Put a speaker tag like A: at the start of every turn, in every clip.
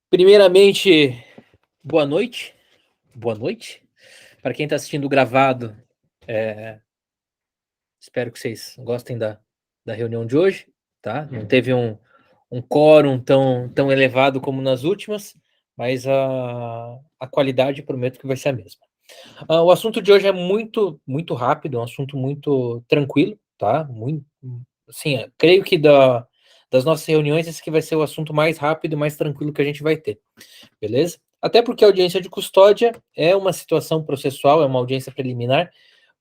A: Primeiramente, boa noite. Boa noite. Para quem está assistindo gravado, espero que vocês gostem da reunião de hoje, tá? Não teve um quórum tão elevado como nas últimas, mas a qualidade prometo que vai ser a mesma. O assunto de hoje é muito rápido, é um assunto muito tranquilo, tá? Muito, assim, creio que das nossas reuniões, esse aqui vai ser o assunto mais rápido e mais tranquilo que a gente vai ter. Beleza? Até porque a audiência de custódia é uma situação processual, é uma audiência preliminar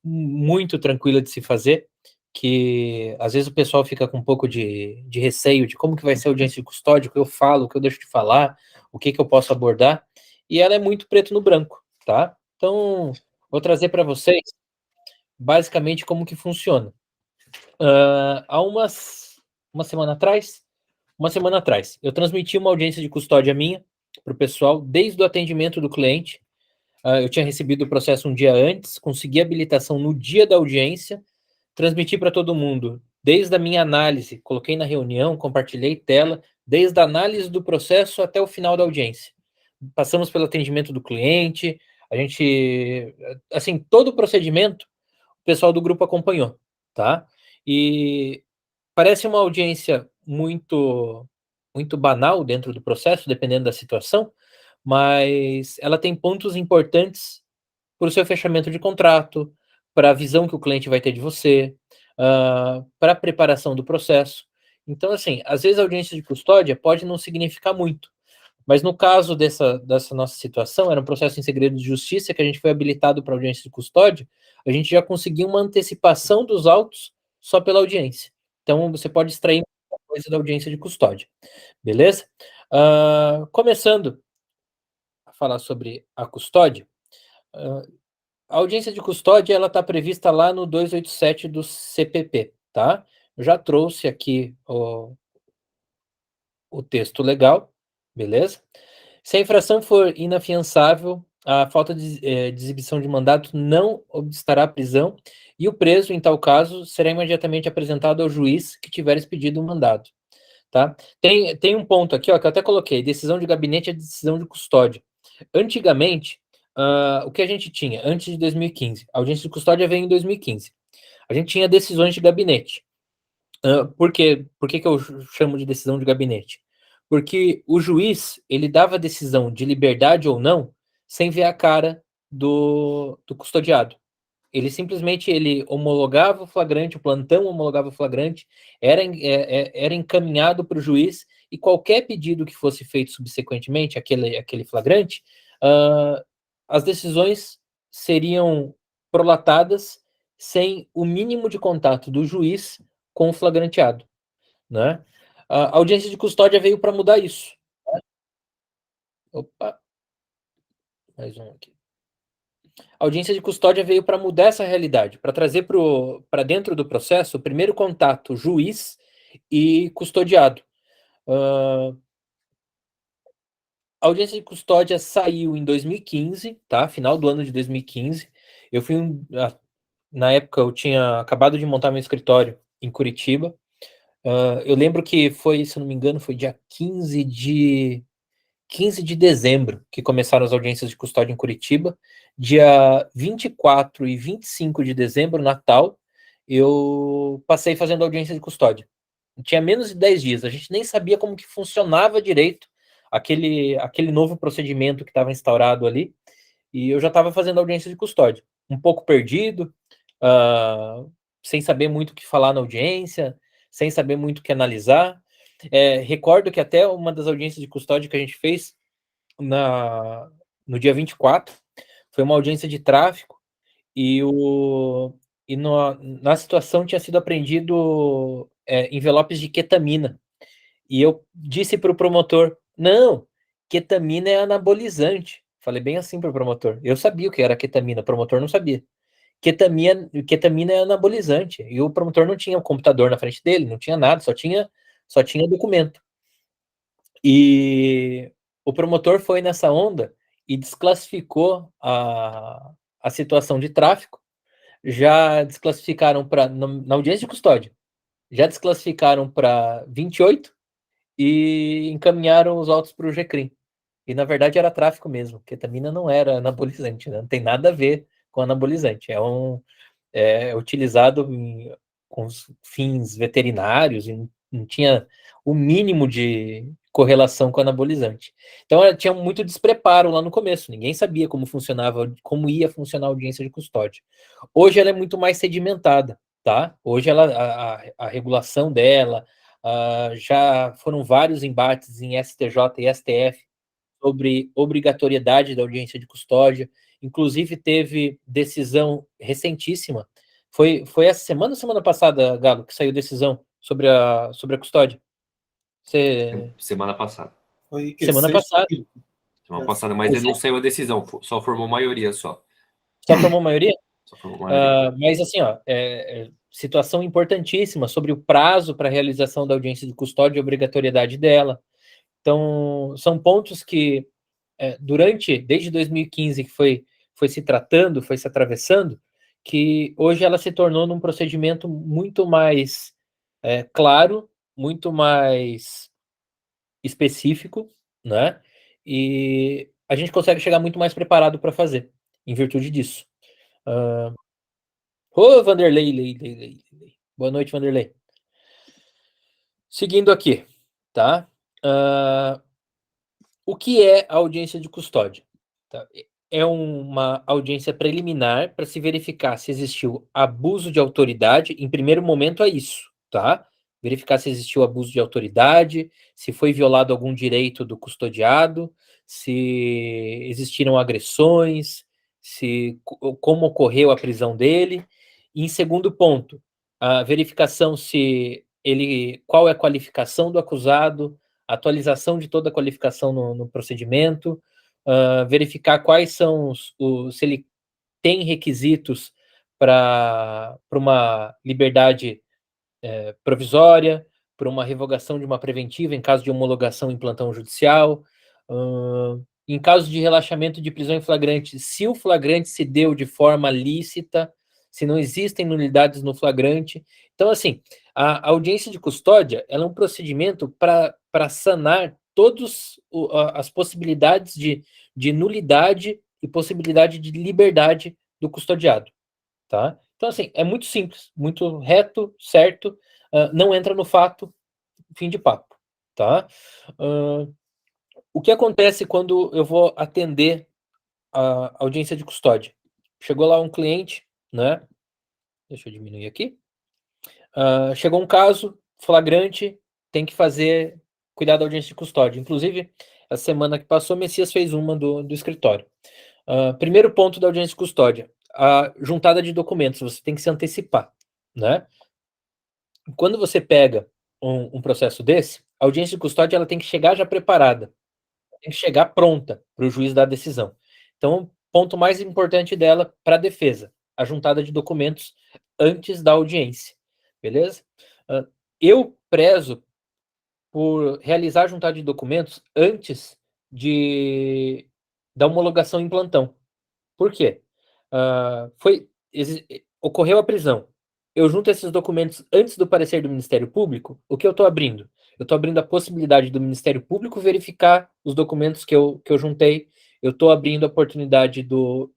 A: muito tranquila de se fazer, que às vezes o pessoal fica com um pouco de receio de como que vai ser a audiência de custódia, o que eu falo, o que eu deixo de falar, o que eu posso abordar, e ela é muito preto no branco, tá? Então, vou trazer para vocês basicamente como que funciona. Há uma semana atrás, eu transmiti uma audiência de custódia minha para o pessoal, desde o atendimento do cliente. Eu tinha recebido o processo um dia antes, consegui habilitação no dia da audiência, transmiti para todo mundo, desde a minha análise, coloquei na reunião, compartilhei tela, desde a análise do processo até o final da audiência. Passamos pelo atendimento do cliente, a gente, assim, todo o procedimento, o pessoal do grupo acompanhou, tá? E parece uma audiência muito banal dentro do processo, dependendo da situação, mas ela tem pontos importantes para o seu fechamento de contrato, para a visão que o cliente vai ter de você, para a preparação do processo. Então, assim, às vezes a audiência de custódia pode não significar muito, mas no caso dessa nossa situação, era um processo em segredo de justiça que a gente foi habilitado para audiência de custódia, a gente já conseguiu uma antecipação dos autos só pela audiência. Então, você pode extrair muita coisa da audiência de custódia, beleza? Começando a falar sobre a custódia, a audiência de custódia ela está prevista lá no 287 do CPP, tá? Eu já trouxe aqui o texto legal, beleza? Se a infração for inafiançável, a falta de exibição de mandato não obstará a prisão e o preso, em tal caso, será imediatamente apresentado ao juiz que tiver expedido o mandado, tá? Tem um ponto aqui, ó, que eu até coloquei, decisão de gabinete é decisão de custódia. Antigamente, o que a gente tinha antes de 2015? A audiência de custódia veio em 2015. A gente tinha decisões de gabinete. Por que eu chamo de decisão de gabinete? Porque o juiz, ele dava a decisão de liberdade ou não, sem ver a cara do custodiado. Ele simplesmente ele homologava o flagrante, o plantão homologava o flagrante, era encaminhado para o juiz, e qualquer pedido que fosse feito subsequentemente, aquele flagrante, uh, as decisões seriam prolatadas sem o mínimo de contato do juiz com o flagranteado, né? A audiência de custódia veio para mudar isso. Opa, mais um aqui. A audiência de custódia veio para mudar essa realidade, para trazer para dentro do processo o primeiro contato juiz e custodiado. A audiência de custódia saiu em 2015, tá? Final do ano de 2015. Eu fui na época eu tinha acabado de montar meu escritório em Curitiba. Eu lembro que foi, se não me engano, foi dia 15 de dezembro que começaram as audiências de custódia em Curitiba. Dia 24 e 25 de dezembro, Natal, eu passei fazendo audiência de custódia. Tinha menos de 10 dias, a gente nem sabia como que funcionava direito aquele novo procedimento que estava instaurado ali, e eu já estava fazendo audiência de custódia. Um pouco perdido, sem saber muito o que falar na audiência, sem saber muito o que analisar. Recordo que até uma das audiências de custódia que a gente fez no dia 24 foi uma audiência de tráfico e, na situação tinha sido apreendido envelopes de ketamina. E eu disse para o promotor, não, ketamina é anabolizante. Falei bem assim para o promotor. Eu sabia o que era ketamina, o promotor não sabia. Ketamina é anabolizante. E o promotor não tinha um computador na frente dele, não tinha nada, só tinha documento. E o promotor foi nessa onda e desclassificou a situação de tráfico. Já desclassificaram na audiência de custódia, já desclassificaram para 28 e encaminharam os autos para o GCRIM. E na verdade era tráfico mesmo, ketamina não era anabolizante, né? Não tem nada a ver com anabolizante. É utilizado com fins veterinários e não tinha o mínimo de correlação com anabolizante. Então tinha muito despreparo lá no começo, ninguém sabia como funcionava, como ia funcionar a audiência de custódia. Hoje ela é muito mais sedimentada, tá? Hoje a regulação dela, já foram vários embates em STJ e STF sobre obrigatoriedade da audiência de custódia. Inclusive, teve decisão recentíssima. Foi essa semana ou semana passada, Galo, que saiu decisão sobre a custódia?
B: Semana passada.
C: Foi
A: semana passada.
B: Semana passada, mas ele não saiu a decisão, só formou maioria só.
A: Só formou maioria?
B: Só formou maioria.
A: Mas assim, situação importantíssima sobre o prazo para a realização da audiência de custódia e obrigatoriedade dela. Então, são pontos que desde 2015 que foi se tratando, foi se atravessando, que hoje ela se tornou num procedimento muito mais claro, muito mais específico, né? E a gente consegue chegar muito mais preparado para fazer, em virtude disso. Vanderlei. Boa noite, Vanderlei. Seguindo aqui, tá? O que é a audiência de custódia? Tá? É uma audiência preliminar para se verificar se existiu abuso de autoridade. Em primeiro momento é isso, tá? Verificar se existiu abuso de autoridade, se foi violado algum direito do custodiado, se existiram agressões, como ocorreu a prisão dele. E em segundo ponto, a verificação qual é a qualificação do acusado, atualização de toda a qualificação no procedimento, verificar quais são se ele tem requisitos para uma liberdade provisória, para uma revogação de uma preventiva em caso de homologação em plantão judicial, em caso de relaxamento de prisão em flagrante, se o flagrante se deu de forma lícita, se não existem nulidades no flagrante. Então, assim, a audiência de custódia ela é um procedimento para sanar todas as possibilidades de nulidade e possibilidade de liberdade do custodiado, tá? Então, assim, é muito simples, muito reto, certo, não entra no fato, fim de papo, tá? O que acontece quando eu vou atender a audiência de custódia? Chegou lá um cliente, né? Deixa eu diminuir aqui. Chegou um caso flagrante, tem que cuidar da audiência de custódia. Inclusive, a semana que passou, Messias fez uma do escritório. Primeiro ponto da audiência de custódia, a juntada de documentos, você tem que se antecipar, né? Quando você pega um processo desse, a audiência de custódia ela tem que chegar já preparada, tem que chegar pronta para o juiz dar a decisão. Então, o ponto mais importante dela para a defesa, a juntada de documentos antes da audiência, beleza? Eu prezo por realizar a juntada de documentos antes da homologação em plantão. Por quê? Ocorreu a prisão. Eu junto esses documentos antes do parecer do Ministério Público, o que eu estou abrindo? Eu estou abrindo a possibilidade do Ministério Público verificar os documentos que eu juntei. Eu estou abrindo a oportunidade do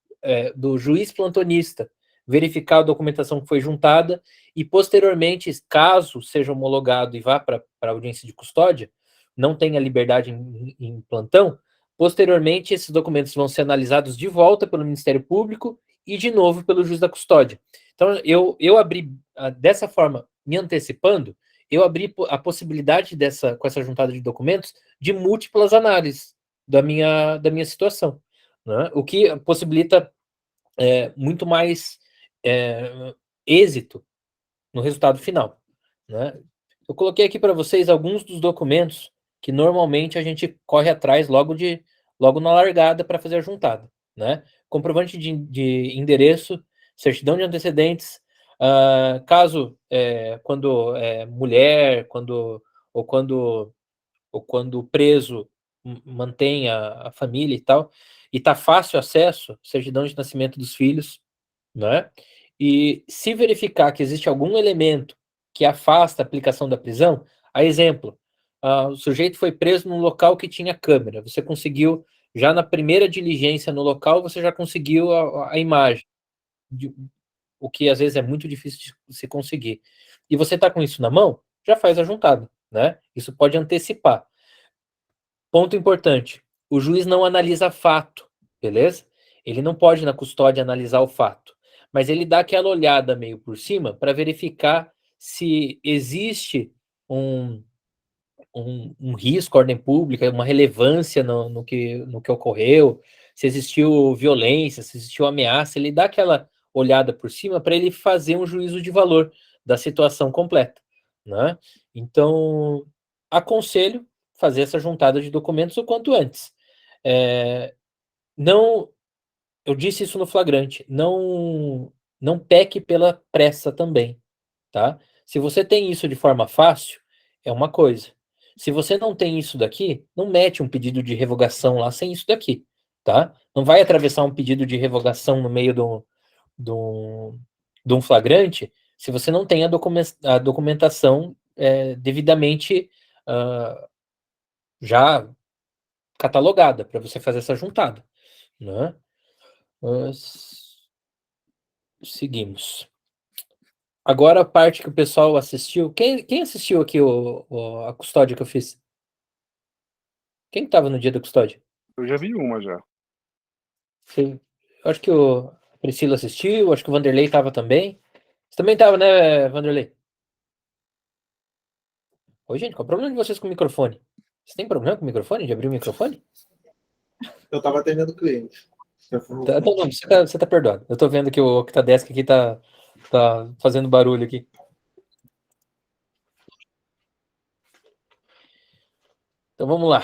A: juiz plantonista verificar a documentação que foi juntada e, posteriormente, caso seja homologado e vá para a audiência de custódia, não tenha liberdade em plantão, posteriormente, esses documentos vão ser analisados de volta pelo Ministério Público e de novo pelo juiz da custódia. Então, eu abri, dessa forma, me antecipando, eu abri a possibilidade com essa juntada de documentos de múltiplas análises da minha situação, né? O que possibilita muito mais êxito no resultado final, né? Eu coloquei aqui para vocês alguns dos documentos que normalmente a gente corre atrás logo na largada para fazer a juntada, né? Comprovante de endereço, certidão de antecedentes, caso quando mulher, ou quando preso mantém a família e tal, e tá fácil acesso, certidão de nascimento dos filhos, né? E se verificar que existe algum elemento que afasta a aplicação da prisão, a exemplo, o sujeito foi preso num local que tinha câmera. Você conseguiu, já na primeira diligência no local, você já conseguiu a imagem, o que às vezes é muito difícil de se conseguir. E você está com isso na mão, já faz a juntada, né? Isso pode antecipar. Ponto importante: o juiz não analisa fato, beleza? Ele não pode, na custódia, analisar o fato, mas ele dá aquela olhada meio por cima para verificar se existe um risco à ordem pública, uma relevância no que ocorreu, se existiu violência, se existiu ameaça. Ele dá aquela olhada por cima para ele fazer um juízo de valor da situação completa, né? Então, aconselho fazer essa juntada de documentos o quanto antes. Não, eu disse isso no flagrante, não peque pela pressa também, tá? Se você tem isso de forma fácil, é uma coisa. Se você não tem isso daqui, não mete um pedido de revogação lá sem isso daqui, tá? Não vai atravessar um pedido de revogação no meio de um flagrante se você não tem a documentação devidamente já catalogada para você fazer essa juntada, né? Seguimos. Agora a parte que o pessoal assistiu. Quem assistiu aqui a custódia que eu fiz? Quem estava no dia da custódia?
C: Eu já vi uma já.
A: Eu acho que a Priscila assistiu, acho que o Vanderlei estava também. Você também estava, né, Vanderlei? Oi, gente, qual é o problema de vocês com o microfone? Você tem problema com o microfone? De abrir o microfone?
D: Eu estava atendendo o cliente.
A: Não, você tá perdoado. Eu tô vendo que o Octadesk aqui tá fazendo barulho aqui. Então vamos lá.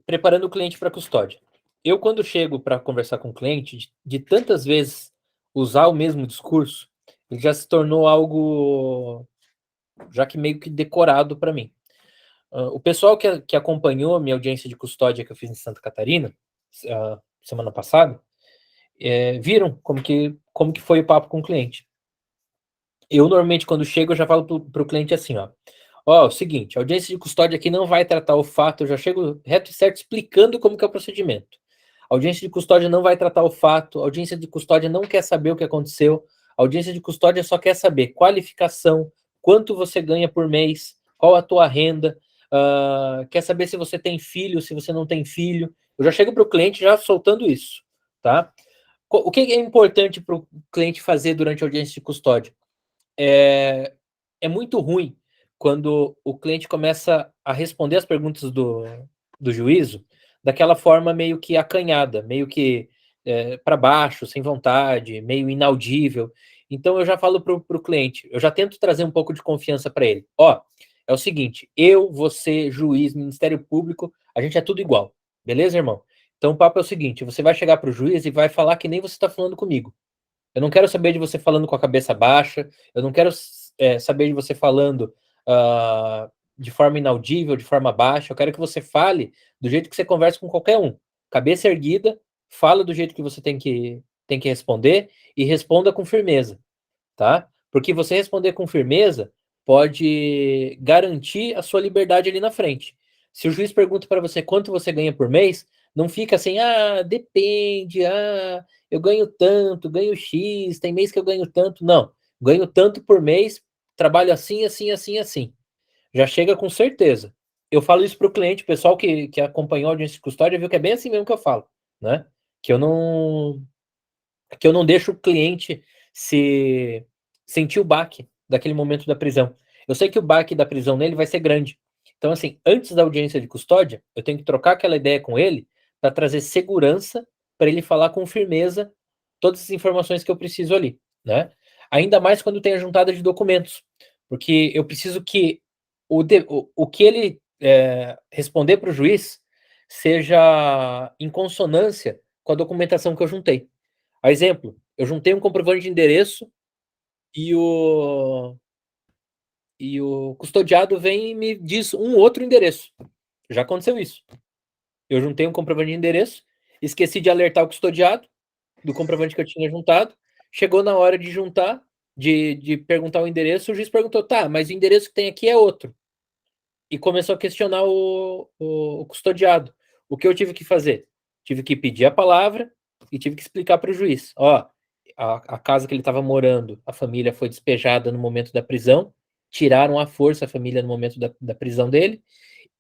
A: Preparando o cliente para custódia. Eu, quando chego para conversar com o cliente, de tantas vezes usar o mesmo discurso, ele já se tornou algo já que meio que decorado para mim. O pessoal que acompanhou a minha audiência de custódia que eu fiz em Santa Catarina, semana passada, viram como que foi o papo com o cliente. Eu, normalmente, quando chego, eu já falo para o cliente assim, ó, o seguinte, a audiência de custódia aqui não vai tratar o fato, eu já chego reto e certo explicando como que é o procedimento. A audiência de custódia não vai tratar o fato, a audiência de custódia não quer saber o que aconteceu, a audiência de custódia só quer saber qualificação, quanto você ganha por mês, qual a tua renda, quer saber se você tem filho, se você não tem filho. Eu já chego para o cliente já soltando isso, tá? O que é importante para o cliente fazer durante a audiência de custódia? É muito ruim quando o cliente começa a responder as perguntas do juízo daquela forma meio que acanhada, meio que para baixo, sem vontade, meio inaudível. Então eu já falo para o cliente, eu já tento trazer um pouco de confiança para ele. Ó, é o seguinte, eu, você, juiz, Ministério Público, a gente é tudo igual, beleza, irmão? Então o papo é o seguinte, você vai chegar para o juiz e vai falar que nem você está falando comigo. Eu não quero saber de você falando com a cabeça baixa, eu não quero saber de você falando de forma inaudível, de forma baixa, eu quero que você fale do jeito que você conversa com qualquer um. Cabeça erguida, fala do jeito que você tem que responder e responda com firmeza, tá? Porque você responder com firmeza pode garantir a sua liberdade ali na frente. Se o juiz pergunta para você quanto você ganha por mês, não fica assim, depende, eu ganho tanto, ganho X, tem mês que eu ganho tanto. Não, ganho tanto por mês, trabalho assim, assim, assim, assim. Já chega com certeza. Eu falo isso para o cliente, o pessoal que acompanhou a audiência de custódia viu que é bem assim mesmo que eu falo, né? Que eu não deixo o cliente se sentir o baque daquele momento da prisão. Eu sei que o baque da prisão nele vai ser grande. Então, assim, antes da audiência de custódia, eu tenho que trocar aquela ideia com ele para trazer segurança para ele falar com firmeza todas as informações que eu preciso ali, né? Ainda mais quando tem a juntada de documentos, porque eu preciso que o que ele responder para o juiz seja em consonância com a documentação que eu juntei. A exemplo, eu juntei um comprovante de endereço e o custodiado vem e me diz um outro endereço. Já aconteceu isso. Eu juntei um comprovante de endereço, esqueci de alertar o custodiado do comprovante que eu tinha juntado, chegou na hora de juntar, de perguntar o endereço, o juiz perguntou, tá, mas o endereço que tem aqui é outro. E começou a questionar o custodiado. O que eu tive que fazer? Tive que pedir a palavra e tive que explicar para o juiz. Ó, a casa que ele estava morando, a família foi despejada no momento da prisão, tiraram à força a família no momento da prisão dele,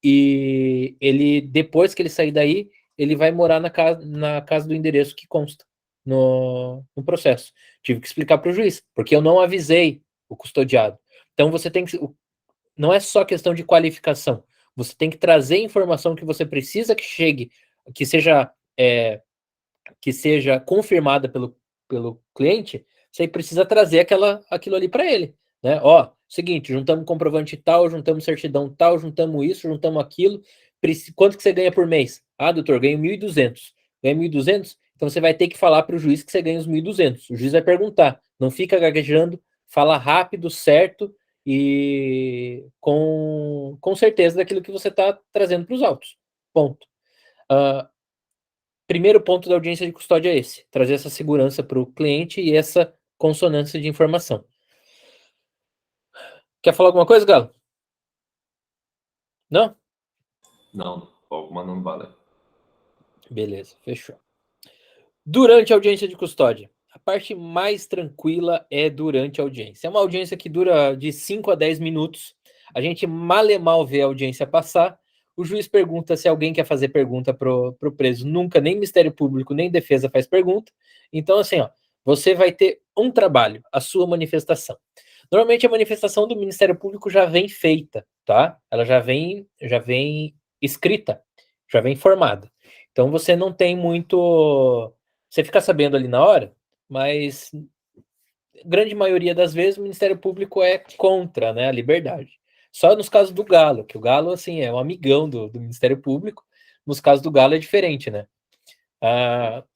A: e ele, depois que ele sair daí, ele vai morar na casa do endereço que consta no processo. Tive que explicar para o juiz, porque eu não avisei o custodiado. Então você tem que... Não é só questão de qualificação. Você tem que trazer a informação que você precisa que chegue, que seja confirmada pelo cliente. Você precisa trazer aquilo ali para ele, né? Ó, seguinte, juntamos comprovante tal, juntamos certidão tal, juntamos isso, juntamos aquilo. Quanto que você ganha por mês? Ah, doutor, ganho 1.200. Ganha 1.200? Então você vai ter que falar para o juiz que você ganha os 1.200. O juiz vai perguntar. Não fica gaguejando, fala rápido, certo, e com certeza daquilo que você está trazendo para os autos. Ponto. Primeiro ponto da audiência de custódia é esse: trazer essa segurança para o cliente e essa consonância de informação. Quer falar alguma coisa, Galo? Não?
B: Não, alguma não vale.
A: Beleza, fechou. Durante a audiência de custódia, a parte mais tranquila é durante a audiência. É uma audiência que dura de 5 a 10 minutos. A gente mal e mal vê a audiência passar. O juiz pergunta se alguém quer fazer pergunta pro preso. Nunca, nem Ministério Público, nem defesa faz pergunta. Então, assim, ó, você vai ter um trabalho, a sua manifestação. Normalmente a manifestação do Ministério Público já vem feita, tá? Ela já vem escrita, já vem formada. Então você não tem muito... Você fica sabendo ali na hora, mas grande maioria das vezes o Ministério Público é contra, né, a liberdade. Só nos casos do Galo, que o Galo, assim, é um amigão do Ministério Público. Nos casos do Galo é diferente, né?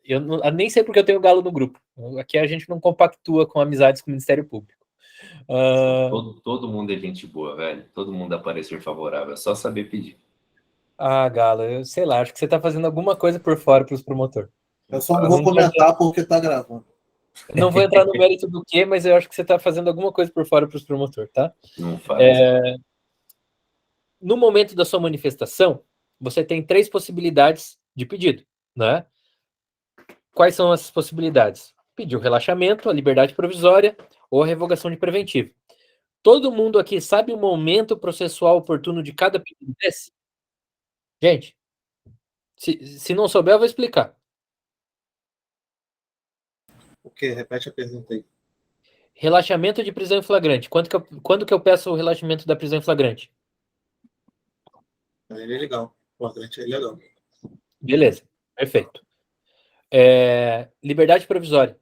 A: Eu nem sei porque eu tenho o Galo no grupo. Aqui a gente não compactua com amizades com o Ministério Público.
B: Todo mundo é gente boa, velho. Todo mundo dá parecer favorável. É só saber pedir.
A: Galo, eu sei lá, acho que você tá fazendo alguma coisa por fora para os promotores.
D: Eu só não vou comentar porque tá gravando.
A: Não vou entrar no mérito do que, mas eu acho que você tá fazendo alguma coisa por fora para os promotores, tá?
B: Não faz.
A: No momento da sua manifestação, você tem 3 possibilidades de pedido, né? Quais são essas possibilidades? Pedir o relaxamento, a liberdade provisória ou a revogação de preventivo. Todo mundo aqui sabe o momento processual oportuno de cada pedido desse? Gente, se não souber, eu vou explicar.
D: O quê? Repete a pergunta aí.
A: Relaxamento de prisão em flagrante. Quando que eu peço o relaxamento da prisão em flagrante?
D: Ele é legal. O flagrante é legal.
A: Beleza, perfeito. Liberdade provisória.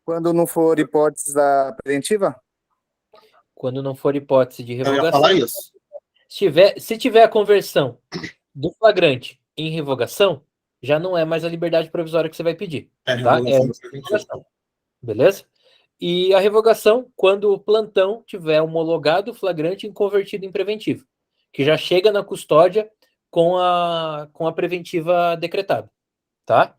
C: Quando não for hipótese da preventiva?
A: Quando não for hipótese de
D: Eu ia
A: revogação.
D: falar isso.
A: Se tiver a conversão do flagrante em revogação, já não é mais a liberdade provisória que você vai pedir.
D: É
A: Tá?
D: revogação do preventivo.
A: Revogação. Beleza? E a revogação, quando o plantão tiver homologado o flagrante e convertido em preventivo, que já chega na custódia com a preventiva decretada. Tá?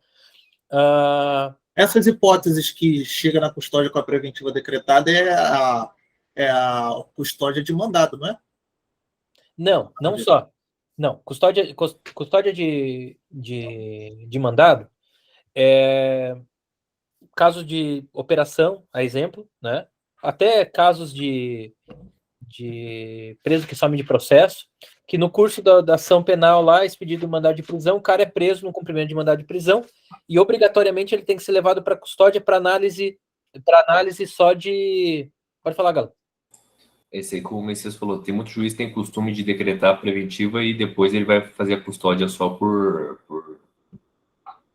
D: Essas hipóteses que chega na custódia com a preventiva decretada é a custódia de mandado, não é?
A: Não só. Não, custódia de mandado é casos de operação, a exemplo, né? Até casos de preso que some de processo, que no curso da ação penal lá, expedido o mandado de prisão, o cara é preso no cumprimento de mandado de prisão e obrigatoriamente ele tem que ser levado para custódia para análise só de... Pode falar, Galo.
B: Esse aí que o Messias falou, tem muito juiz que tem costume de decretar a preventiva e depois ele vai fazer a custódia só por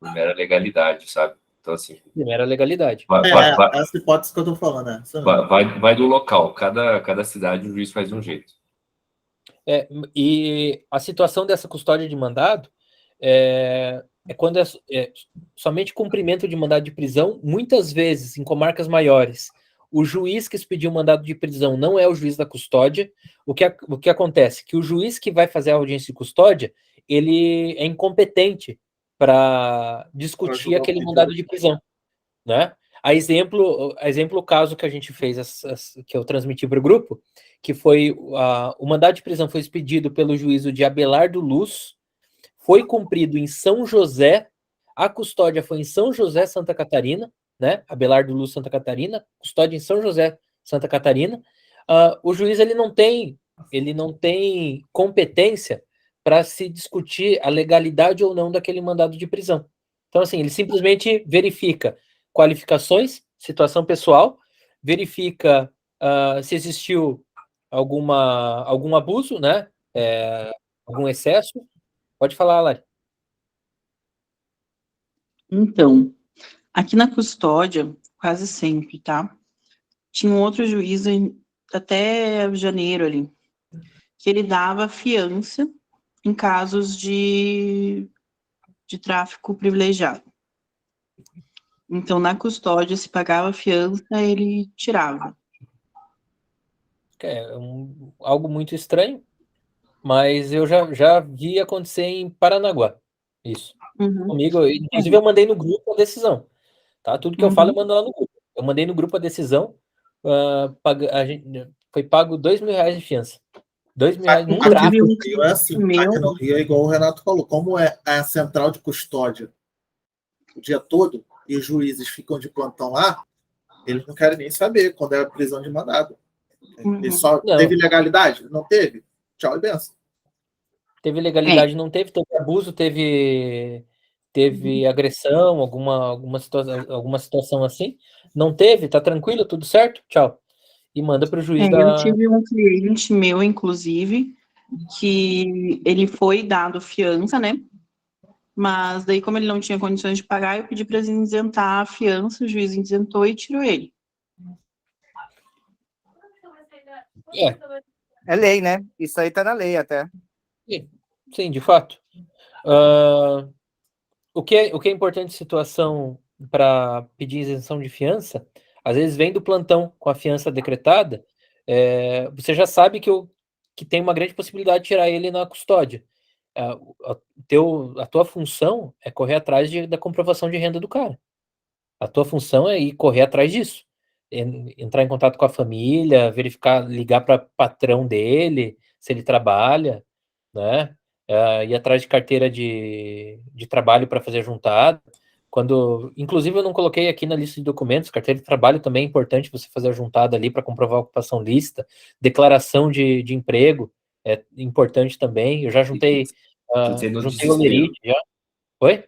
B: mera legalidade, sabe? Então, assim...
A: Primeira legalidade.
D: Essa hipótese que eu tô falando, né?
B: Vai do local. Cada cidade o juiz faz de um jeito.
A: E a situação dessa custódia de mandado é quando somente cumprimento de mandado de prisão, muitas vezes, em comarcas maiores, o juiz que expediu o mandado de prisão não é o juiz da custódia. O que acontece? Que o juiz que vai fazer a audiência de custódia, ele é incompetente para discutir aquele mandado de prisão. né? A exemplo, o caso que a gente fez, que eu transmiti para o grupo, que foi o mandado de prisão foi expedido pelo juízo de Abelardo Luz, foi cumprido em São José, a custódia foi em São José, Santa Catarina, né? Abelardo Luz, Santa Catarina, custódia em São José, Santa Catarina. O juiz ele não tem competência para se discutir a legalidade ou não daquele mandado de prisão. Então, assim, ele simplesmente verifica qualificações, situação pessoal, verifica se existiu algum abuso, né? Algum excesso. Pode falar, Lari.
E: Então, aqui na custódia, quase sempre, tá? Tinha um outro juiz até janeiro ali, que ele dava fiança em casos de tráfico privilegiado. Então, na custódia, se pagava fiança, ele tirava.
A: É algo muito estranho, mas eu já vi acontecer em Paranaguá. Isso.
E: Uhum.
A: Comigo, inclusive eu mandei no grupo a decisão. Tá? Tudo que eu falo eu mando lá no grupo. Eu mandei no grupo a decisão, foi pago R$2.000 de fiança. R$2.000 num
D: Aqui
A: tráfico.
D: no Rio é assim, aqui no Rio é igual o Renato falou, como é a central de custódia o dia todo, e os juízes ficam de plantão lá, eles não querem nem saber quando é a prisão de mandado. Ele só teve legalidade? Não teve? Tchau e benção.
A: Teve legalidade, não teve abuso, teve agressão, alguma situação assim. Não teve, tá tranquilo, tudo certo? Tchau. E manda para o juiz
E: Eu tive um cliente meu, inclusive, que ele foi dado fiança, né? Mas daí, como ele não tinha condições de pagar, eu pedi para eles isentar a fiança, o juiz isentou e tirou ele.
C: É lei, né? Isso aí tá na lei até.
A: Sim, de fato. O que é importante em situação para pedir isenção de fiança, às vezes vem do plantão com a fiança decretada, você já sabe que tem uma grande possibilidade de tirar ele na custódia. A tua função é correr atrás da comprovação de renda do cara. A tua função é ir correr atrás disso. Entrar em contato com a família, verificar, ligar para patrão dele, se ele trabalha, né? Ir atrás de carteira de trabalho para fazer juntada. Inclusive, eu não coloquei aqui na lista de documentos, carteira de trabalho também é importante você fazer a juntada ali para comprovar a ocupação lícita, declaração de emprego é importante também. Eu já juntei o Lerite, já. Oi?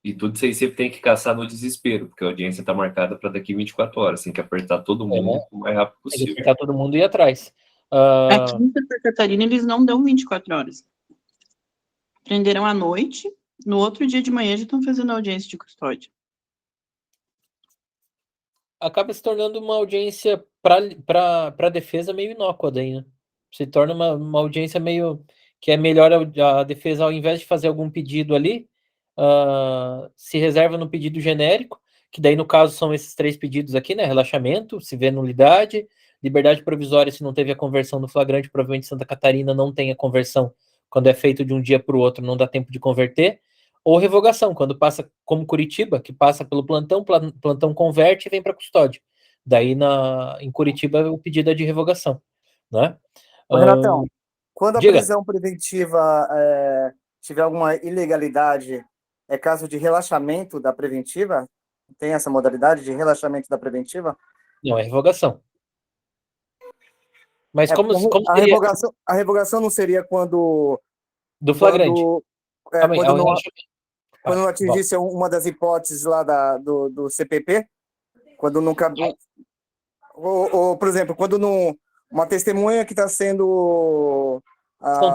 B: E tudo isso aí sempre tem que caçar no desespero, porque a audiência está marcada para daqui 24 horas. Tem que apertar todo mundo o mais rápido
A: Tem que
B: possível.
A: apertar todo mundo e ir atrás.
E: Aqui em Santa Catarina, eles não dão 24 horas. Prenderam à noite, no outro dia de manhã já estão fazendo audiência de custódia.
A: Acaba se tornando uma audiência para a defesa meio inócua daí, né? Se torna uma audiência meio que é melhor a defesa, ao invés de fazer algum pedido ali, se reserva no pedido genérico, que daí no caso são esses 3 pedidos aqui, né? Relaxamento, se vê nulidade, liberdade provisória se não teve a conversão no flagrante, provavelmente Santa Catarina não tem a conversão quando é feito de um dia para o outro, não dá tempo de converter, ou revogação, quando passa como Curitiba, que passa pelo plantão converte e vem para custódia. Daí em Curitiba o pedido é de revogação, né?
C: Ô, Renatão, quando a
A: diga.
C: prisão preventiva tiver alguma ilegalidade, é caso de relaxamento da preventiva? Tem essa modalidade de relaxamento da preventiva?
A: Não, é revogação. Mas como
C: a
A: seria?
C: revogação não seria quando...
A: Do flagrante.
C: Quando não atingisse uma das hipóteses lá do CPP? Quando nunca... Ou, por exemplo, quando uma testemunha que está sendo...
A: São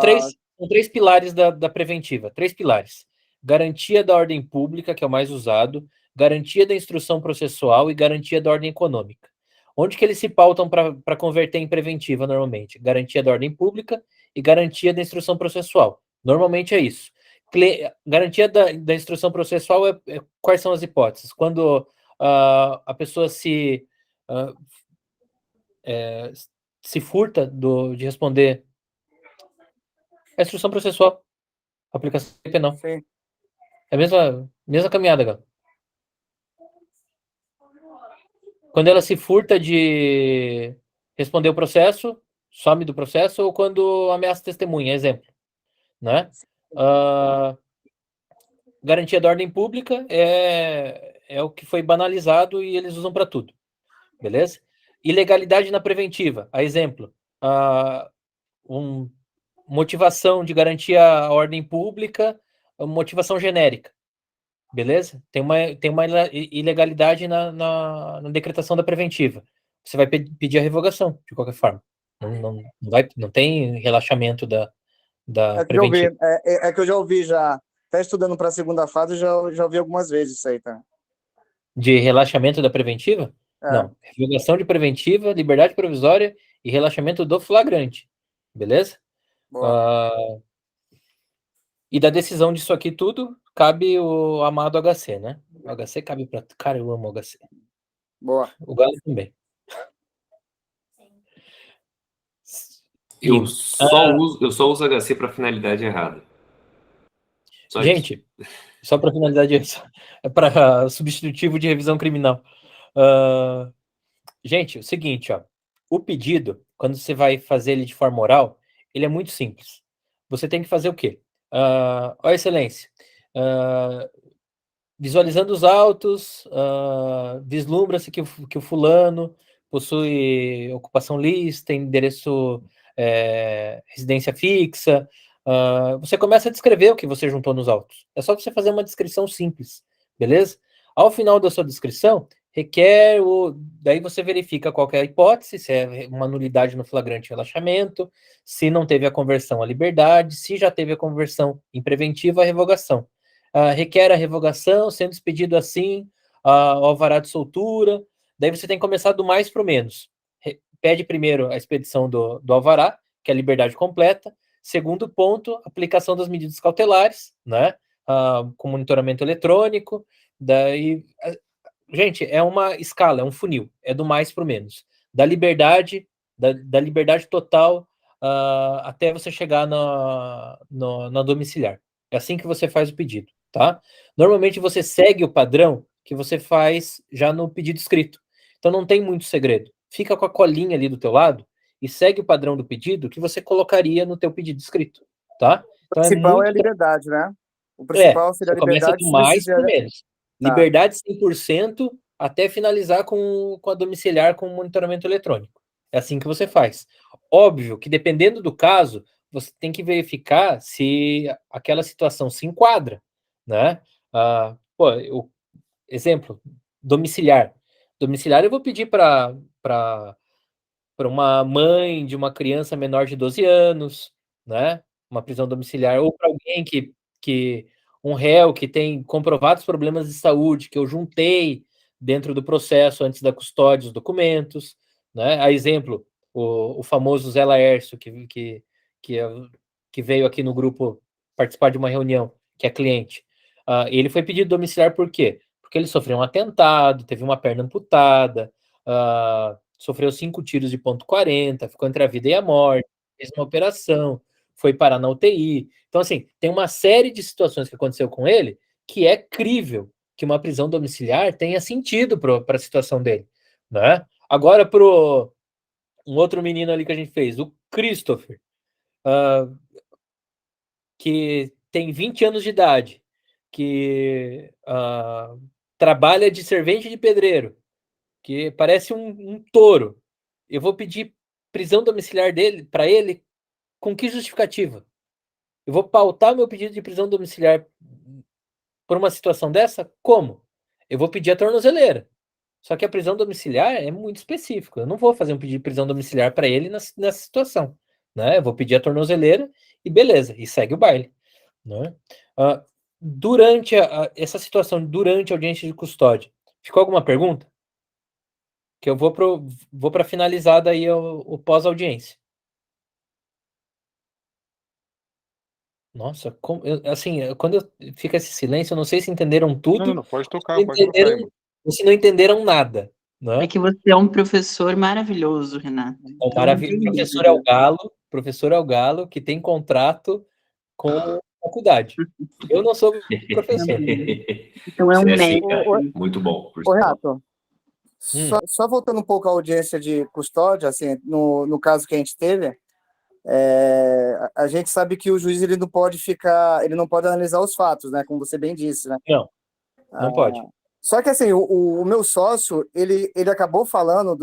A: três pilares da preventiva. 3 pilares. Garantia da ordem pública, que é o mais usado, garantia da instrução processual e garantia da ordem econômica. Onde que eles se pautam para converter em preventiva, normalmente? Garantia da ordem pública e garantia da instrução processual. Normalmente é isso. Garantia da instrução processual quais são as hipóteses? Quando a pessoa se furta de responder a instrução processual, aplicação penal.
C: Sim.
A: É a mesma caminhada, galera. Quando ela se furta de responder o processo, some do processo, ou quando ameaça testemunha, exemplo, né? Garantia da ordem pública é o que foi banalizado e eles usam para tudo, beleza? Ilegalidade na preventiva, a exemplo, motivação de garantia à ordem pública, motivação genérica, beleza? Tem uma ilegalidade na decretação da preventiva. Você vai pedir a revogação, de qualquer forma. Não tem relaxamento da preventiva.
C: É que eu já ouvi, já. Até estudando para a segunda fase, já ouvi algumas vezes isso aí, tá?
A: De relaxamento da preventiva?
C: É.
A: Não. Revogação de preventiva, liberdade provisória e relaxamento do flagrante. Beleza? E da decisão disso aqui tudo, cabe o amado HC, né? O HC cabe pra... Cara, eu amo o HC.
C: Boa.
A: O Galo também.
B: Eu só uso HC para finalidade errada. Só
A: gente,
B: isso.
A: Só para finalidade, é para substitutivo de revisão criminal. Gente, é o seguinte, ó. O pedido, quando você vai fazer ele de forma oral, ele é muito simples. Você tem que fazer o quê? Ó, excelência. Visualizando os autos, vislumbra-se que o fulano possui ocupação lista, endereço, residência fixa. Você começa a descrever o que você juntou nos autos. É só você fazer uma descrição simples, beleza? Ao final da sua descrição, daí você verifica qual que é a hipótese, se é uma nulidade no flagrante relaxamento, se não teve a conversão à liberdade, se já teve a conversão em preventiva à revogação. Requer a revogação, sendo expedido assim, ao alvará de soltura. Daí você tem que começar do mais para o menos. Pede primeiro a expedição do alvará, que é a liberdade completa. Segundo ponto, aplicação das medidas cautelares, né? Com monitoramento eletrônico. Daí, gente, é uma escala, é um funil, é do mais para o menos. Da liberdade total até você chegar na domiciliar. É assim que você faz o pedido, tá? Normalmente você segue o padrão que você faz já no pedido escrito. Então não tem muito segredo. Fica com a colinha ali do teu lado e segue o padrão do pedido que você colocaria no teu pedido escrito, tá?
C: Então, o principal é a liberdade, né? O principal seria a liberdade.
A: Começa do mais para o menos. Tá. Liberdade 100% até finalizar com a domiciliar com monitoramento eletrônico. É assim que você faz. Óbvio que dependendo do caso, você tem para se aquela situação se enquadra, né? Exemplo, domiciliar. Domiciliar eu vou pedir para uma mãe de uma criança menor de 12 anos, né? Uma prisão domiciliar, ou para alguém que um réu que tem comprovados problemas de saúde, que eu juntei dentro do processo antes da custódia dos documentos, né? A exemplo, o famoso Zé Laércio, que veio aqui no grupo participar de uma reunião, que é cliente. Ele foi pedido domiciliar por quê? Porque ele sofreu um atentado, teve uma perna amputada, sofreu 5 tiros de ponto .40, ficou entre a vida e a morte, fez uma operação, foi parar na UTI. Então, assim, tem uma série de situações que aconteceu com ele que é crível que uma prisão domiciliar tenha sentido para a situação dele, né? Agora, um outro menino ali que a gente fez, o Christopher, que tem 20 anos de idade, que trabalha de servente de pedreiro, que parece um touro. Eu vou pedir prisão domiciliar para ele com que justificativa? Eu vou pautar meu pedido de prisão domiciliar por uma situação dessa? Como? Eu vou pedir a tornozeleira. Só que a prisão domiciliar é muito específico. Eu não vou fazer um pedido de prisão domiciliar para ele nessa situação, né? Eu vou pedir a tornozeleira e beleza, e segue o baile, né? Durante essa situação, durante a audiência de custódia, ficou alguma pergunta? Que eu vou para finalizar daí o pós-audiência. Nossa, quando fica esse silêncio, eu não sei se entenderam tudo.
F: Não, pode tocar, pode tocar.
A: Ou se não entenderam nada. Né?
E: É que você é um professor maravilhoso, Renato.
A: Então, maravilhoso. Professor é o Galo, que tem contrato com a faculdade. Eu não sou professor.
E: Então é um médico.
B: Muito bom.
C: Ô, Renato, Só voltando um pouco à audiência de custódia, assim, no caso que a gente teve, a gente sabe que o juiz ele não pode analisar os fatos, né? Como você bem disse, né?
A: Não pode.
C: Só que assim, o meu sócio, ele acabou falando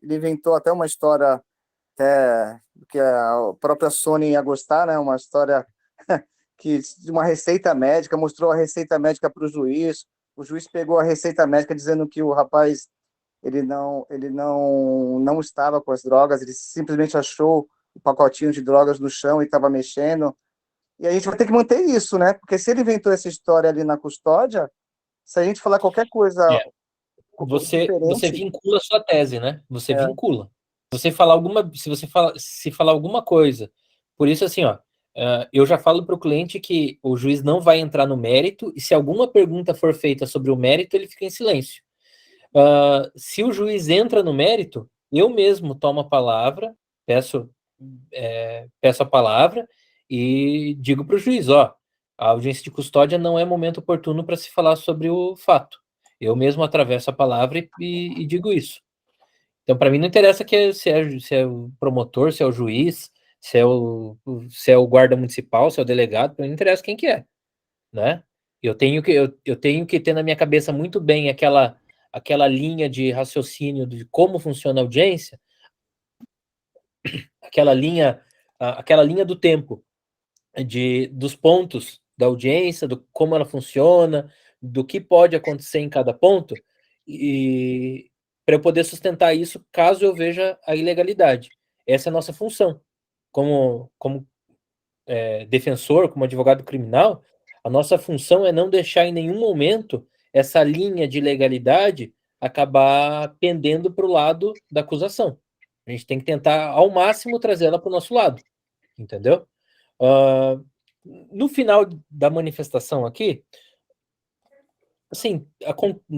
C: ele inventou até uma história que a própria Sony ia gostar, né? Uma história de uma receita médica, mostrou a receita médica para o juiz pegou a receita médica dizendo que o rapaz ele não estava com as drogas, ele simplesmente achou o pacotinho de drogas no chão e estava mexendo. E a gente vai ter que manter isso, né? Porque se ele inventou essa história ali na custódia, se a gente falar qualquer coisa
A: Você
C: diferente,
A: vincula a sua tese, né? Você vincula. Se você falar alguma coisa, por isso assim, ó, eu já falo para o cliente que o juiz não vai entrar no mérito e se alguma pergunta for feita sobre o mérito, ele fica em silêncio. Se o juiz entra no mérito, eu mesmo tomo a palavra, peço a palavra e digo para o juiz, ó, a audiência de custódia não é momento oportuno para se falar sobre o fato. Eu mesmo atravesso a palavra e digo isso. Então, para mim, não interessa se é o promotor, se é o juiz, se é o guarda municipal, se é o delegado, para mim não interessa quem que é, né? Eu tenho que ter na minha cabeça muito bem aquela linha de raciocínio de como funciona a audiência, aquela linha do tempo, dos pontos da audiência, do como ela funciona, do que pode acontecer em cada ponto, e para eu poder sustentar isso caso eu veja a ilegalidade. Essa é a nossa função. Como defensor, como advogado criminal, a nossa função é não deixar em nenhum momento essa linha de legalidade acabar pendendo para o lado da acusação. A gente tem que tentar, ao máximo, trazer ela para o nosso lado, entendeu? No final da manifestação aqui, assim,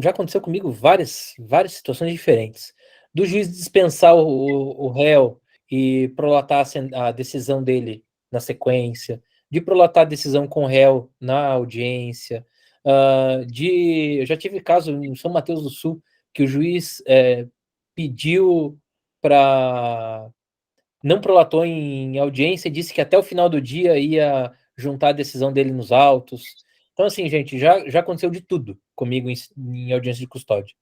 A: já aconteceu comigo várias situações diferentes. Do juiz dispensar o réu e prolatar a decisão dele na sequência, de prolatar a decisão com o réu na audiência, eu já tive caso em São Mateus do Sul que o juiz pediu para não prolatou em audiência e disse que até o final do dia ia juntar a decisão dele nos autos. Então, assim, gente, já aconteceu de tudo comigo em audiência de custódia.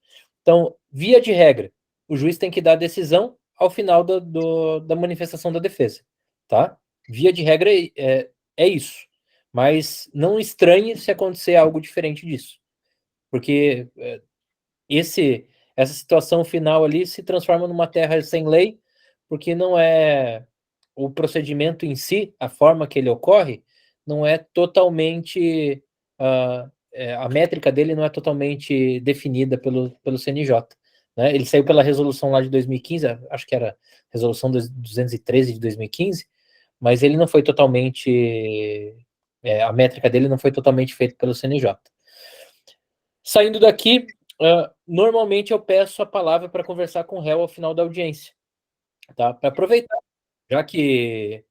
A: Então, via de regra, o juiz tem que dar a decisão ao final da manifestação da defesa, tá? Via de regra é isso. Mas não estranhe se acontecer algo diferente disso. Porque essa situação final ali se transforma numa terra sem lei, porque não é o procedimento em si, a forma que ele ocorre, não é totalmente a métrica dele não é totalmente definida pelo CNJ. Né? Ele saiu pela resolução lá de 2015, acho que era resolução 213 de 2015, mas ele não foi totalmente a métrica dele não foi totalmente feita pelo CNJ. Saindo daqui, normalmente eu peço a palavra para conversar com o réu ao final da audiência, tá? Para aproveitar, já que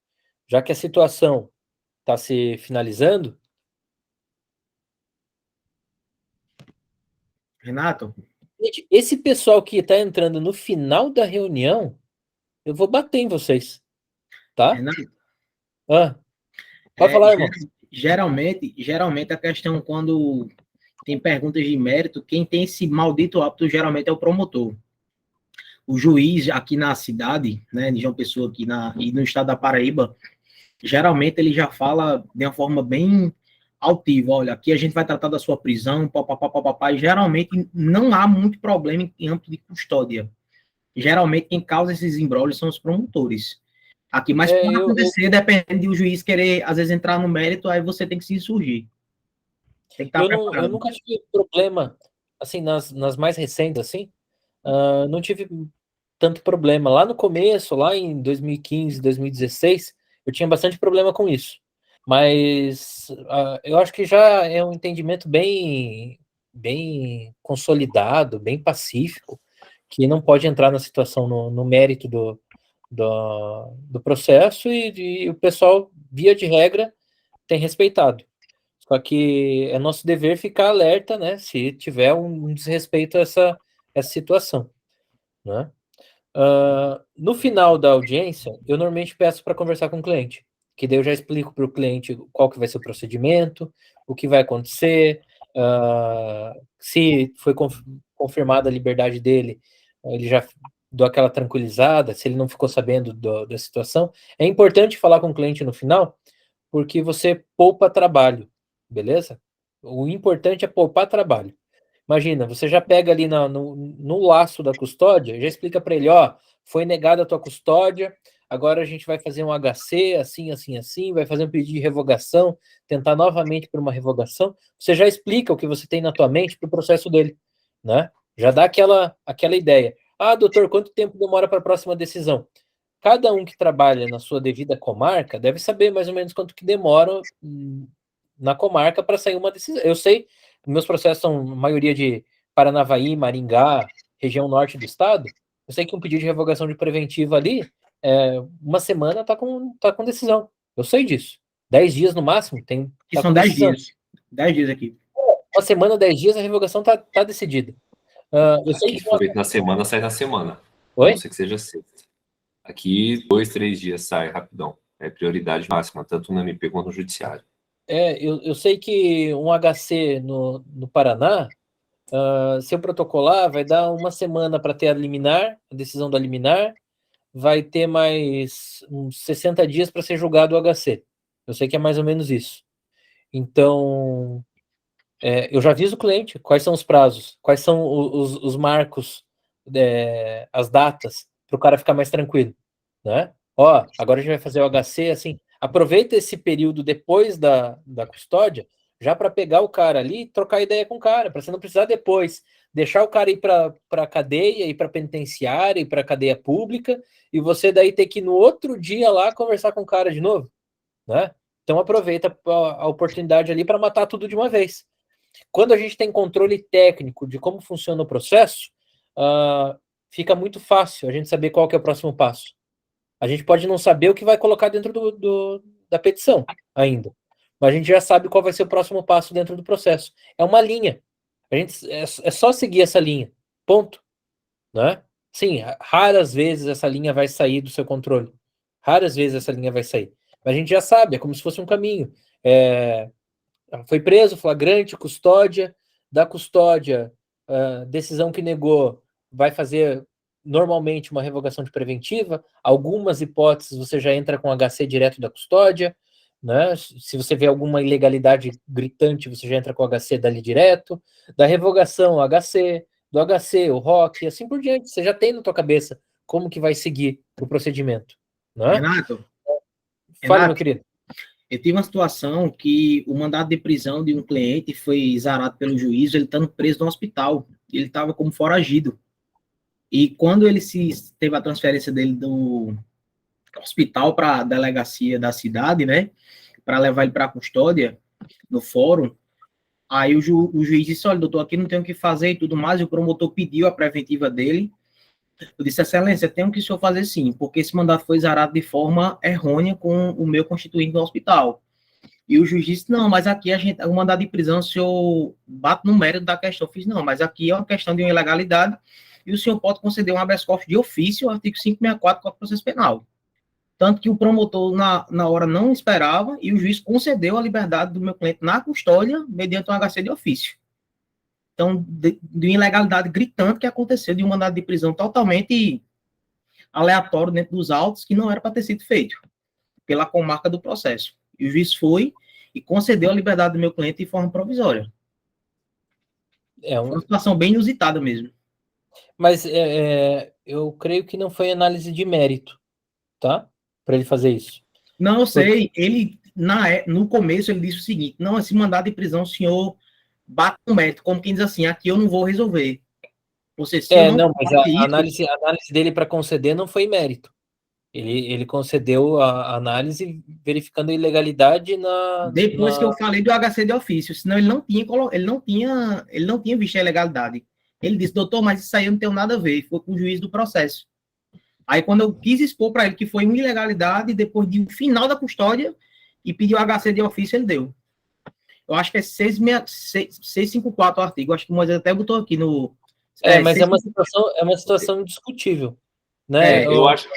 A: a situação está se finalizando.
F: Renato?
A: Gente, esse pessoal que está entrando no final da reunião, eu vou bater em vocês, tá?
F: Renato?
A: Pode falar, irmão.
F: Geralmente a questão quando tem perguntas de mérito, quem tem esse maldito hábito geralmente é o promotor. O juiz aqui na cidade, né, de João Pessoa aqui e no estado da Paraíba, geralmente ele já fala de uma forma bem altiva, olha, aqui a gente vai tratar da sua prisão, papapá, e geralmente não há muito problema em âmbito de custódia. Geralmente quem causa esses embrólios são os promotores. Aqui, mas pode acontecer, depende do juiz querer, às vezes, entrar no mérito, aí você tem que se insurgir. Tem que estar preparado.
A: Eu nunca tive problema, assim, nas mais recentes, assim, não tive tanto problema. Lá no começo, lá em 2015, 2016, eu tinha bastante problema com isso. Mas eu acho que já é um entendimento bem consolidado, bem pacífico, que não pode entrar na situação no mérito do processo e o pessoal, via de regra, tem respeitado. Só que é nosso dever ficar alerta, né, se tiver um desrespeito a essa situação, né? No final da audiência, eu normalmente peço para conversar com o cliente, que daí eu já explico para o cliente qual que vai ser o procedimento, o que vai acontecer, se foi confirmada a liberdade dele, ele já dou aquela tranquilizada, se ele não ficou sabendo da situação. É importante falar com o cliente no final, porque você poupa trabalho, beleza? O importante é poupar trabalho. Imagina, você já pega ali no laço da custódia, já explica para ele, ó, foi negada a tua custódia, agora a gente vai fazer um HC, assim, assim, assim, vai fazer um pedido de revogação, tentar novamente por uma revogação. Você já explica o que você tem na tua mente para o processo dele, né? Já dá aquela ideia. Ah, doutor, quanto tempo demora para a próxima decisão? Cada um que trabalha na sua devida comarca deve saber mais ou menos quanto que demora na comarca para sair uma decisão. Eu sei, meus processos são maioria de Paranavaí, Maringá, região norte do estado. Eu sei que um pedido de revogação de preventiva ali, uma semana tá com decisão. Eu sei disso. 10 dias no máximo tem.
F: Que
A: Tá
F: são
A: com
F: 10
A: decisão.
F: dias. 10 dias aqui.
A: Uma semana, 10 dias, a revogação tá decidida. Eu sei
B: Aqui,
A: que.
B: se for na semana, sai na semana. A
A: Oi?
B: não ser que seja sexta. Aqui, 2, 3 dias sai rapidão. É prioridade máxima, tanto no MP quanto no Judiciário.
A: Eu sei que um HC no Paraná, se eu protocolar, vai dar uma semana para ter a decisão da liminar, vai ter mais uns 60 dias para ser julgado o HC. Eu sei que é mais ou menos isso. Então, eu já aviso o cliente quais são os prazos, quais são os marcos, as datas, para o cara ficar mais tranquilo, né? Ó, agora a gente vai fazer o HC, assim, aproveita esse período depois da custódia, já para pegar o cara ali e trocar ideia com o cara, para você não precisar depois deixar o cara ir para a cadeia, ir para penitenciária, ir para cadeia pública, e você daí ter que no outro dia lá conversar com o cara de novo, né? Então aproveita a oportunidade ali para matar tudo de uma vez. Quando a gente tem controle técnico de como funciona o processo, fica muito fácil a gente saber qual que é o próximo passo. A gente pode não saber o que vai colocar dentro da petição ainda, mas a gente já sabe qual vai ser o próximo passo dentro do processo. É uma linha. É só seguir essa linha. Ponto. Né? Sim, raras vezes essa linha vai sair do seu controle. Raras vezes essa linha vai sair. Mas a gente já sabe, é como se fosse um caminho. Foi preso, flagrante, custódia, da custódia, decisão que negou, vai fazer normalmente uma revogação de preventiva. Algumas hipóteses você já entra com HC direto da custódia, né? Se você vê alguma ilegalidade gritante, você já entra com HC dali direto. Da revogação, HC, do HC, o ROC, e assim por diante. Você já tem na tua cabeça como que vai seguir o procedimento, né?
F: Renato,
A: Fala, meu querido.
F: Eu tive uma situação que o mandado de prisão de um cliente foi exarado pelo juiz, ele estando preso no hospital. Ele estava como foragido. E quando ele teve a transferência dele do hospital para a delegacia da cidade, né, para levar ele para a custódia, no fórum, aí o juiz disse, olha, doutor, aqui não tem o que fazer e tudo mais, e o promotor pediu a preventiva dele. Eu disse, excelência, tem o que o senhor fazer sim, porque esse mandato foi exarado de forma errônea com o meu constituinte do hospital. E o juiz disse, não, mas aqui o mandado de prisão, o senhor bate no mérito da questão. Eu fiz, não, mas aqui é uma questão de uma ilegalidade e o senhor pode conceder um habeas corpus de ofício, artigo 564 do Código de Processo Penal. Tanto que o promotor, na hora, não esperava e o juiz concedeu a liberdade do meu cliente na custódia mediante um HC de ofício. Então, de uma ilegalidade gritante que aconteceu, de um mandado de prisão totalmente aleatório dentro dos autos, que não era para ter sido feito, pela comarca do processo. E o juiz foi e concedeu a liberdade do meu cliente de forma provisória. É uma situação bem inusitada mesmo.
A: Mas eu creio que não foi análise de mérito, tá? Para ele fazer isso.
F: Não, eu sei. Ele, no começo, ele disse o seguinte, não, esse mandado de prisão, o senhor bate no mérito, como quem diz assim, aqui eu não vou resolver. Você,
A: mas a análise dele para conceder não foi mérito. Ele concedeu a análise verificando a ilegalidade
F: depois que eu falei do HC de ofício, senão ele não tinha visto a ilegalidade. Ele disse, doutor, mas isso aí eu não tenho nada a ver, foi com o juiz do processo. Aí quando eu quis expor para ele que foi uma ilegalidade, depois do final da custódia, e pediu o HC de ofício, ele deu. Eu acho que é 654 o artigo, acho que o Moisés até botou aqui no
A: Mas
F: sem-
A: é uma situação discutível, né?
B: Eu acho,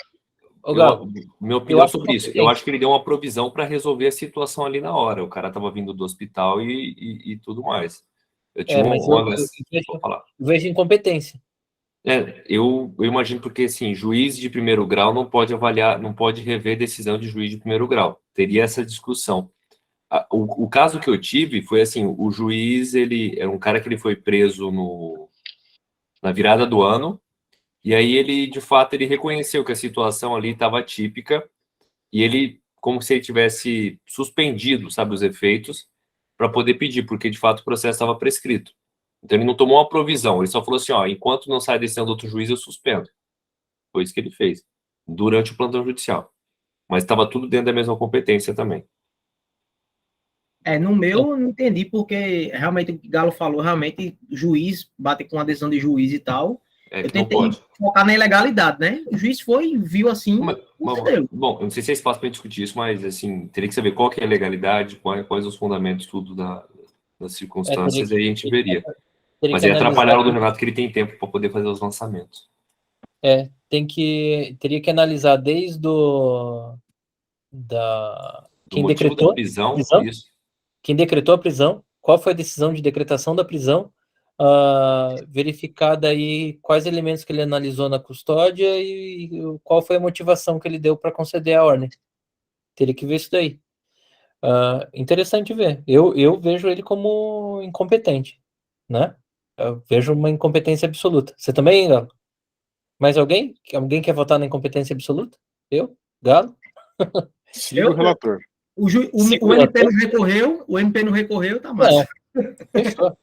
A: Ô, Galo,
B: minha
A: eu
B: opinião
A: acho
B: sobre isso, eu
A: competente.
B: acho que ele deu uma provisão para resolver a situação ali na hora. O cara estava vindo do hospital e tudo mais. Eu tinha
A: Mas
B: vou falar.
A: vejo incompetência.
B: Eu imagino porque, assim, juiz de primeiro grau não pode avaliar, não pode rever decisão de juiz de primeiro grau. Teria essa discussão. O caso que eu tive foi assim, o juiz, ele era um cara que ele foi preso na virada do ano, e aí ele, de fato, ele reconheceu que a situação ali estava típica, e ele, como se ele tivesse suspendido, sabe, os efeitos, para poder pedir, porque, de fato, o processo estava prescrito. Então, ele não tomou uma provisão, ele só falou assim, ó, enquanto não sai a decisão do outro juiz, eu suspendo. Foi isso que ele fez, durante o plantão judicial. Mas estava tudo dentro da mesma competência também.
F: No meu, eu não entendi, porque realmente o que o Galo falou, realmente, juiz bate com a decisão de juiz e tal.
B: É
F: Eu
B: que não
F: tentei
B: pode.
F: focar na ilegalidade, né? O juiz foi, viu assim, concedeu.
B: Bom, eu não sei se é espaço para discutir isso, mas assim, teria que saber qual que é a legalidade, quais os fundamentos, tudo das circunstâncias, e aí a gente veria.
A: Teria
B: Mas
A: que
B: aí
A: analisar.
B: atrapalharam do Renato que ele tem tempo para poder fazer os lançamentos.
A: Teria que analisar desde
B: Do motivo da prisão, isso.
A: quem decretou a prisão, qual foi a decisão de decretação da prisão, verificar daí quais elementos que ele analisou na custódia e qual foi a motivação que ele deu para conceder a ordem. Teria que ver isso daí. Interessante ver. Eu vejo ele como incompetente, né? Eu vejo uma incompetência absoluta. Você também, Galo? Mais alguém? Alguém quer votar na incompetência absoluta? Eu? Galo?
G: Siga o relator.
F: O MP não recorreu, tá massa.
A: Fechou.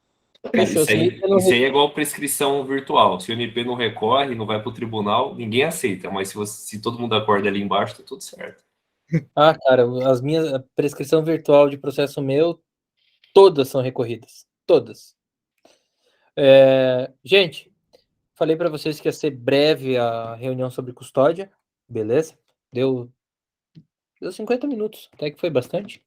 A: Fechou.
B: Isso aí é igual prescrição virtual. Se o MP não recorre, não vai para o tribunal, ninguém aceita. Mas se todo mundo acorda ali embaixo, tá tudo certo.
A: Cara, a prescrição virtual de processo meu, todas são recorridas. Todas. Gente, falei para vocês que ia ser breve a reunião sobre custódia. Beleza? Deu 50 minutos, até que foi bastante.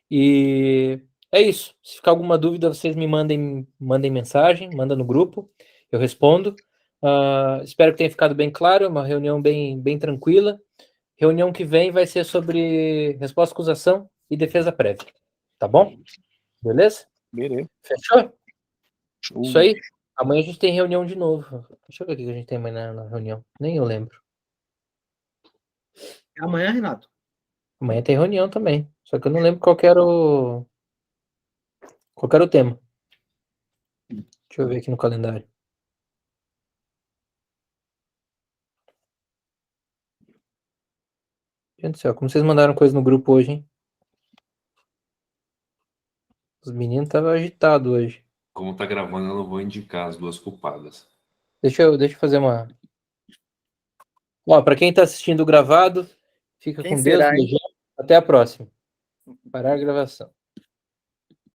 A: E é isso. Se ficar alguma dúvida, vocês me mandem mensagem, manda no grupo, eu respondo. Espero que tenha ficado bem claro, uma reunião bem tranquila. Reunião que vem vai ser sobre resposta à acusação e defesa prévia. Tá bom? Beleza?
G: Beleza.
A: Fechou? Isso aí. Amanhã a gente tem reunião de novo. Deixa eu ver o que a gente tem amanhã na reunião. Nem eu lembro.
F: Amanhã, Renato.
A: Amanhã tem reunião também. Só que eu não lembro qual era o tema. Deixa eu ver aqui no calendário. Gente do céu, como vocês mandaram coisa no grupo hoje, hein? Os meninos estavam agitados hoje.
B: Como tá gravando, eu não vou indicar as duas culpadas.
A: Deixa eu fazer uma... Para quem tá assistindo gravado, fica
C: Quem
A: com
C: será,
A: Deus.
C: hein?
A: Até a próxima. Parar a gravação.